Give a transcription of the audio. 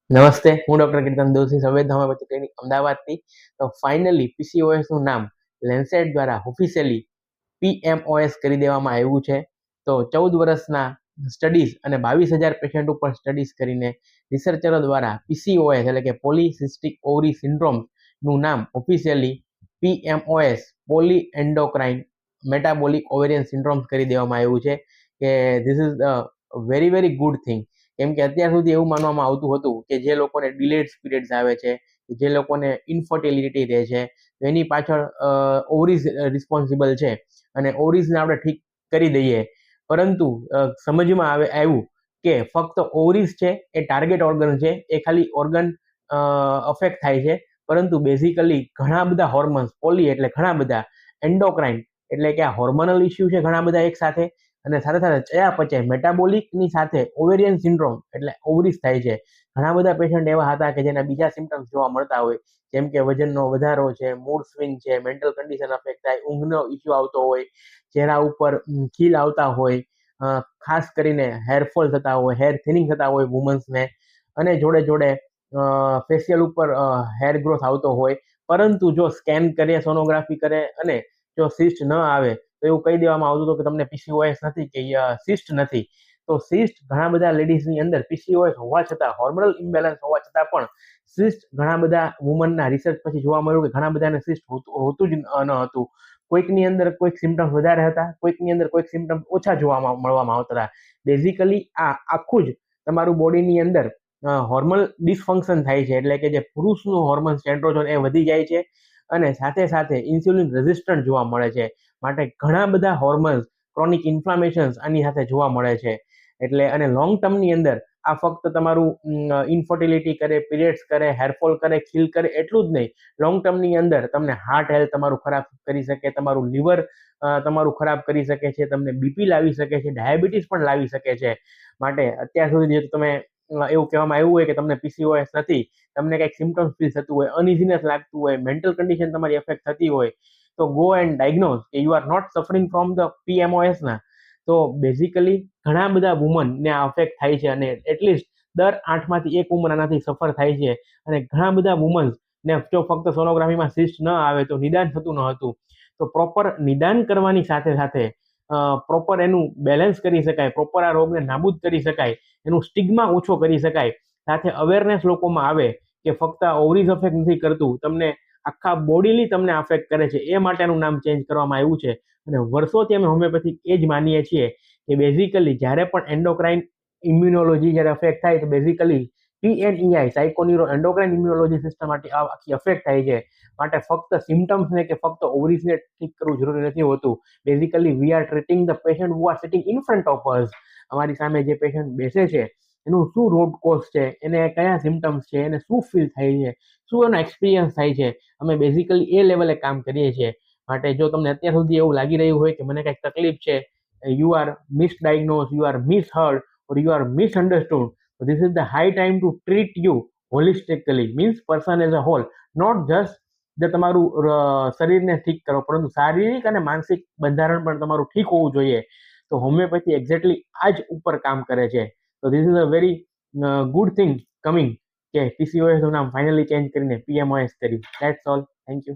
નમસ્તે, હું ડોક્ટર કીર્તન Doshi, સંવેદ homeopathy clinic અમદાવાદથી. તો ફાઇનલી પીસીઓએસનું નામ લેન્સેટ દ્વારા ઓફિશિયલી પીએમઓએસ કરી દેવામાં આવ્યું છે. તો 14 વર્ષના સ્ટડીઝ અને 22,000 પેશન્ટ ઉપર સ્ટડીઝ કરીને રિસર્ચરો દ્વારા પીસીઓએસ એટલે કે પોલીસિસ્ટિક ઓવરી સિન્ડ્રોમનું નામ officially PMOS poly endocrine metabolic ovarian syndrome કરી દેવામાં આવ્યું છે કે this is very very good thing. કેમ કે અત્યાર સુધી એવું માનવામાં આવતું હતું કે જે લોકોને ડિલેડ પીરિયડ્સ આવે છે, જે લોકોને ઇન્ફર્ટિલિટી રહે છે, એની પાછળ ઓવરીઝ રિસ્પોન્સિબલ છે અને ઓવરીઝને આપણે ઠીક કરી દઈએ. પરંતુ સમજમાં આવ્યું કે ફક્ત ઓવરીઝ છે એ ટાર્ગેટ ઓર્ગન છે, એ ખાલી ઓર્ગન અફેક્ટ થાય છે, પરંતુ બેઝિકલી ઘણા બધા હોર્મોન્સ, પોલી એટલે ઘણા બધા, એન્ડોક્રાઇન એટલે કે આ હોર્મોનલ ઇસ્યુ છે ઘણા બધા એક સાથે, અને સાથે સાથે ચયાપચય મેટાબોલિકની સાથે ઓવેરિયન સિન્ડ્રોમ એટલે ઓવરીઝ થાય છે. ઘણા બધા પેશન્ટ એવા હતા કે જેના બીજા સિમ્ટમ્સ જોવા મળતા હોય, જેમ કે વજનનો વધારો છે, મૂડ સ્વિંગ છે, મેન્ટલ કન્ડિશન અફેક્ટ થાય, ઊંઘનો ઇસ્યુ આવતો હોય, ચહેરા ઉપર ખીલ આવતા હોય, ખાસ કરીને હેરફોલ થતા હોય, હેર થિનિંગ થતા હોય વુમન્સને, અને જોડે જોડે ફેશિયલ ઉપર હેર ગ્રોથ આવતો હોય. પરંતુ જો સ્કેન કરે, સોનોગ્રાફી કરે અને જો સિસ્ટ ન આવે તો એવું કહી દેવામાં આવતું હતું કે તમને પીસીઓએસ નથી કે સિસ્ટ નથી. તો સિસ્ટ ઘણા બધા લેડીઝની અંદર પીસીઓએસ હોવા છતાં, હોર્મોનલ ઇમ્બેલેન્સ હોવા છતાં પણ સિસ્ટ ઘણા બધા વુમનના રિસર્ચ પછી જોવા મળ્યું કે ઘણા બધાને સિસ્ટ હોતું જ ન હતું. કોઈકની અંદર કોઈક સિમ્ટમ્સ વધારે હતા, કોઈકની અંદર કોઈક સિમ્ટમ્સ ઓછા જોવા મળવામાં આવતા હતા. બેઝિકલી આ આખું જ તમારું બોડીની અંદર હોર્મોનલ ડિસફંક્શન થાય છે, એટલે કે જે પુરુષનું હોર્મોન એન્ડ્રોજન એ વધી જાય છે અને સાથે સાથે ઇન્સ્યુલિન રેઝિસ્ટન્ટ જોવા મળે છે. માટે ઘણા બધા હોર્મોન્સ, ક્રોનિક ઇન્ફ્લામેશન્સ આની સાથે જોવા મળે છે. એટલે અને લોંગ ટર્મની અંદર આ ફક્ત તમારું ઇન્ફર્ટિલિટી કરે, પીરિયડ્સ કરે, હેરફોલ કરે, ખીલ કરે એટલું જ નહીં, લોંગ ટર્મની અંદર તમને હાર્ટ હેલ્થ તમારું ખરાબ કરી શકે, તમારું લીવર તમારું ખરાબ કરી શકે છે, તમને બીપી લાવી શકે છે, ડાયાબિટીસ પણ લાવી શકે છે. માટે અત્યાર સુધી જે તમે એવું કહેવામાં આવ્યું હોય કે તમને પીસીઓએસ નથી, તમને કંઈક સિમ્ટમ્સ ફીલ થતું હોય, અનઇઝીનેસ લાગતું હોય, મેન્ટલ કન્ડિશન તમારી અફેક્ટ થતી હોય, તો ગો એન્ડ ડાયગ્નોઝ કે you are not suffering from the PMOS ના. તો બેઝિકલી ઘણા બધા વુમનને આ અફેક્ટ થાય છે અને એટલીસ્ટ દર 8માંથી 1 વુમન આનાથી સફર થાય છે. અને ઘણા બધા વુમન્સને જો ફક્ત સોનોગ્રાફીમાં સિસ્ટ ન આવે તો નિદાન થતું ન હતું. તો પ્રોપર નિદાન કરવાની સાથે સાથે પ્રોપર એનું બેલેન્સ કરી શકાય, પ્રોપર આ રોગને નાબૂદ કરી શકાય, એનું સ્ટિગ્મા ઓછો કરી શકાય, સાથે અવેરનેસ લોકોમાં આવે કે ફક્ત ઓવરીઝ અફેક્ટ નથી કરતું, તમને આખા બોડીલી તમને અફેક્ટ કરે છે. એ માટેનું નામ ચેન્જ કરવામાં આવ્યું છે. અને વર્ષોથી અમે હોમિયોપેથિક એ જ માનીએ છીએ કે બેઝિકલી જ્યારે પણ એન્ડોક્રાઇન ઇમ્યુનોલોજી જ્યારે અફેક્ટ થાય તો બેઝિકલી પીએનઈઆઈ સાયકોન્યુરો એન્ડોક્રાઇન ઇમ્યુનોલોજી સિસ્ટમ આખી અફેક્ટ થાય છે. માટે ફક્ત સિમ્ટમ્સને કે ફક્ત ઓવરીઝને ઠીક કરવું જરૂરી નથી હોતું. Basically we are treating the patient who are sitting in front of us. અમારી સામે જે પેશન્ટ બેસે છે એનું શું રોડ કોઝ છે, એને કયા સિમ્ટમ્સ છે, એને શું ફીલ થાય છે, શું એનો એક્સપિરિયન્સ થાય છે, અમે બેઝિકલી એ લેવલે કામ કરીએ છીએ. માટે જો તમને અત્યાર સુધી એવું લાગી રહ્યું હોય કે મને કંઈક તકલીફ છે, you are misdiagnose, you are misheard or you are misunderstood, so this is the high time to treat you holistically, means person as a whole, not just જે તમારું શરીરને ઠીક કરો, પરંતુ શારીરિક અને માનસિક બંધારણ પણ તમારું ઠીક હોવું જોઈએ. તો હોમિયોપેથી એક્ઝેક્ટલી આ જ ઉપર કામ કરે છે. તો this is a very good thing coming કે પીસીઓએસ નું નામ ફાઇનલી ચેન્જ કરીને પીએમઓએસ કર્યું. That's all. Thank you.